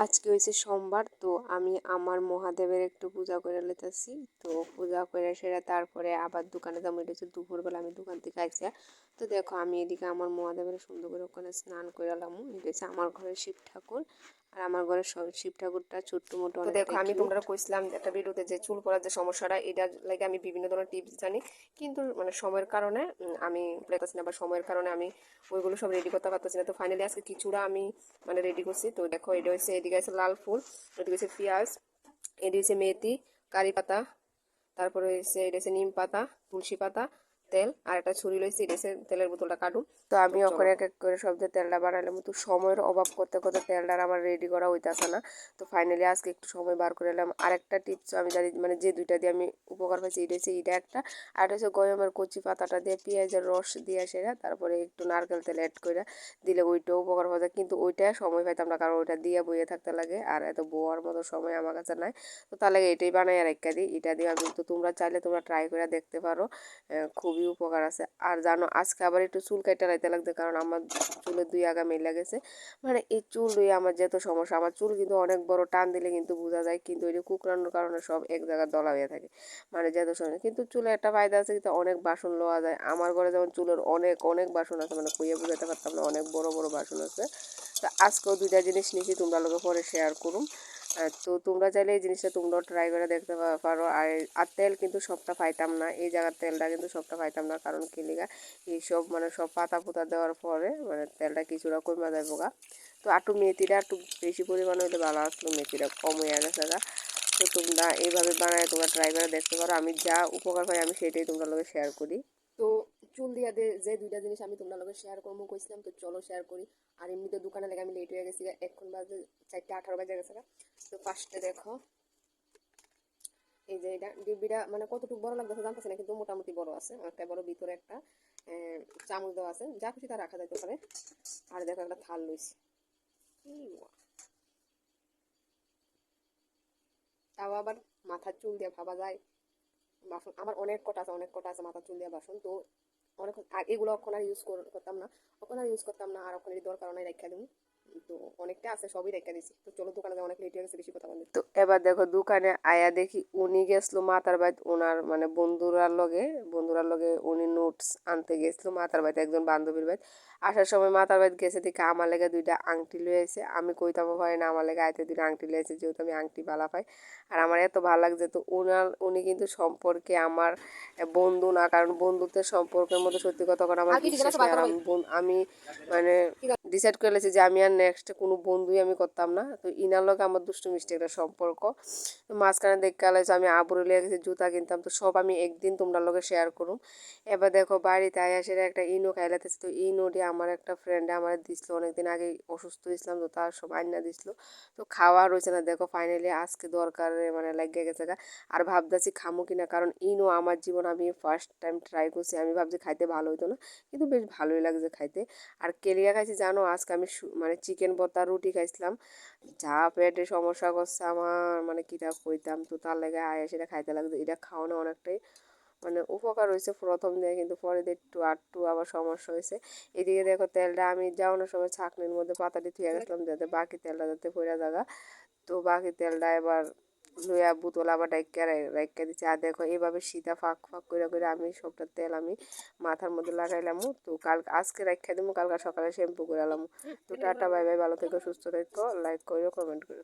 আজকে হয়েছে সোমবার, তো আমি আমার মহাদেবের একটু পূজা করে লইতেছি। তো পূজা করে সেরে তারপরে আবার দোকানে যাবো। এটা হচ্ছে দুপুরবেলা আমি দোকান থেকে আইসা। তো দেখো আমি এদিকে আমার মহাদেবের সুন্দর করে ওখানে স্নান করে এলাম। এটা হচ্ছে আমার ঘরের শিব ঠাকুর। আর আমার ঘরের শিব ঠাকুরটা ছোট্ট মোটো। তো দেখো আমি তোমরা কইছিলাম একটা ভিডিওতে যে চুল পড়ার যে সমস্যাটা, এটা লাগে আমি বিভিন্ন ধরনের টিপস জানি, কিন্তু মানে সময়ের কারণে আমি পারতেছি না, বা সময়ের কারণে আমি ওইগুলো সব রেডি করতে পারতেছি না। তো ফাইনালি আজকে কিছুটা আমি মানে রেডি করছি। তো দেখো এটা হচ্ছে, এদিকে আছে লাল ফুল, এদিকে হচ্ছে পেঁয়াজ, এদিকে হচ্ছে মেথি, কারি পাতা, তারপরে হচ্ছে এটা হচ্ছে নিম পাতা, তুলসী পাতা, তেল, আর একটা ছুরি লইছি, এটা হচ্ছে তেলের বোতলটা কাটুম। তো আমি ওখানে এক এক করে সব দিয়ে তেলটা বানালাম। তো সময়ের অভাব করতে করতে তেলটা আমার রেডি করা হইতেছে না। তো ফাইনালি আজকে একটু সময় বার করে এলাম। আরেকটা টিপস আমি জানি, মানে যে দুইটা দিয়ে আমি উপকার পাইছি, এটা হচ্ছে এটা একটা, আর হচ্ছে গয়মের কচি পাতাটা দিয়ে পেঁয়াজের রস দিয়ে সেরা তারপরে একটু নারকেল তেল অ্যাড করে দিলে ওইটাও উপকার পাওয়া যায়। কিন্তু ওইটা সময় পাইতাম না, কারণ ওইটা দিয়ে বইয়ে থাকতে লাগে, আর এত বোয়ার মতো সময় আমার কাছে নাই। তো তাহলে এটাই বানাই আর একটা দিই, এটা দিয়ে আমি। তো তোমরা চাইলে তোমরা ট্রাই করে দেখতে পারো, খুবই উপকার আছে। আর জানো আজকে আবার একটু চুল কাইটা রাইতে লাগছে, কারণ আমার চুলের দুই আগা মেলে গেছে। মানে এই চুল দুই আমার যেত সমস্যা, আমার চুল কিন্তু অনেক বড়, টান দিলে কিন্তু বোঝা যায়, কিন্তু ওই যে কুকরানোর কারণে সব এক জায়গায় দলা হয়ে থাকে, মানে যেত সময়। কিন্তু চুলে একটা ফায়দা আছে, কিন্তু অনেক বাসন লওয়া যায়। আমার ঘরে যেমন চুলের অনেক অনেক বাসন আছে, মানে কইয়ে বুঝাতে পারতাম না, অনেক বড় বড় বাসন আছে। তো আজকেও দুইটা জিনিস নিয়েছি, তোমরা লোকে পরে শেয়ার করুম। তো তোমরা চাইলে এই জিনিসটা তোমরাও ট্রাই করে দেখতে পারো। আর তেল কিন্তু সবটা পাইতাম না, এই জায়গার তেলটা কিন্তু সবটা পাইতাম না, কারণ কি লিগা এইসব মানে সব পাতা পুতা দেওয়ার পরে মানে তেলটা কিছুটা কমে যায় বোকা। তো একটু মেথিটা একটু বেশি পরিমাণ হইলে ভালো আসলো, মেথিটা কম হয়ে গেছে গা। তো তোমরা এইভাবে বানায় তোমরা ট্রাই করে দেখতে পারো। আমি যা উপকার পাই আমি সেটাই তোমরা লোকে শেয়ার করি। তো চুল দিয়া যে দুইটা জিনিস আমি তোমরা লোকে শেয়ার করবো কইছিলাম, তো চলো শেয়ার করি। আর এমনিতে দোকানে লেগে আমি লেট হয়ে গেছি, এখন বাজে 4:18 বাজে গেছে। তো ফার্স্টে দেখো এই যে এটা ডিব্বিটা মানে কতটুকু বড় লাগতেছে জানতেছি না, কিন্তু মোটামুটি বড় আছে। একটা বড় ভিতরে একটা চামচ দেওয়া আছে, যা খুশি তা রাখা যেতে পারে। আর দেখো একটা থাল লইছি, তাও আবার মাথার চুল দিয়ে ভাবা যায় বাসন। আমার অনেক কটা আছে, অনেক কটা আছে মাথার চুল দিয়ে বাসন। তো অনেক, আর এগুলো এখন আর ইউজ করতাম না, এখন আর ইউজ করতাম না, আর ওখানে দরকার নাই রেখা দিই। তো অনেকটা আছে, সবই রেখে দিছি। তো চলো দোকানে অনেক লেট হয়ে গেছে, বেশি কথা বলি। তো এবার দেখো দোকানে আয়া দেখি উনি গেছিল মাতার বাড়িতে, ওনার মানে বন্ধুরার লগে উনি নোটস আনতে গেছিল মাতার বাড়িতে, একজন বান্ধবীর বাড়িতে। আসার সময় মাতার বাড়িতে গেছে দেখে আমার লেগে দুইটা আংটি লয়ে আসে। আমি কইতাম পারি না, আমার লেগে আইতে দুইটা আংটি লয়ে আসে, যেহেতু আমি আংটি ভালো পাই। আর আমার এত ভালো লাগছে। তো উনি কিন্তু সম্পর্কে আমার বন্ধু না, কারণ বন্ধুত্বের সম্পর্কের মধ্যে সত্যি কথা করে আমার বিশ্বাস নেই। আর আমি মানে ডিসাইড করে লেছি যে আমি আর নেক্সট কোনো বন্ধুই আমি করতাম না। তো ইনার লগে আমার দুষ্টু মিষ্টি একটা সম্পর্ক। তো মাঝখানে দেখতে গেছে আমি আবুরে লিয়ে গেছি জুতা কিনতাম। তো সব আমি একদিন তোমরা লগে শেয়ার করুম। এবার দেখো বাড়িতে আয়া সেটা একটা ইনো খাইলাতেছি। তো ইনোটি আমার একটা ফ্রেন্ডে আমার দিছিল, অনেকদিন আগে অসুস্থ হয়েছিলাম, তো তার সব আইনা দিছিল। তো খাওয়া রয়েছে না, দেখো ফাইনালি আজকে দরকারে মানে লাগিয়ে গেছে গা। আর ভাবতেছি খামো কিনা, কারণ ইনো আমার জীবন আমি ফার্স্ট টাইম ট্রাই করছি। আমি ভাবছি খাইতে ভালো হইতো না, কিন্তু বেশ ভালোই লাগছে খাইতে। আর কেলিয়া খাইছি জানো, আজকে আমি মানে চিকেন ভর্তা রুটি খাইছিলাম, যা পেটে সমস্যা করছে আমার, মানে কিটা কইতাম। তো তার লাগে আয়া সেটা খাইতে লাগছে। এটা খাওয়ানো অনেকটাই মানে উপকার হয়েছে প্রথম দিয়ে, কিন্তু পরে দিয়ে একটু আবার সমস্যা হয়েছে। এদিকে দেখো তেলটা আমি যাওয়ানোর সময় ছাঁকনির মধ্যে পাতাটি ধুয়ে গেছিলাম, যাতে বাকি তেলটা যাতে পড়ে জায়গা। তো বাকি তেলটা এবার লইয়া বোতল আবার রাইখা দিচ্ছে। আর দেখো এইভাবে সীতা ফাঁক ফাঁক করে করে আমি সবটা তেল আমি মাথার মধ্যে লাগাইলাম। তো আজকে রাইখা দিব, কালকে সকালে শ্যাম্পু করে এলাম। তো টাটা বাই বাই, ভালো থেকো সুস্থ থেকো, লাইক করো কমেন্ট করো।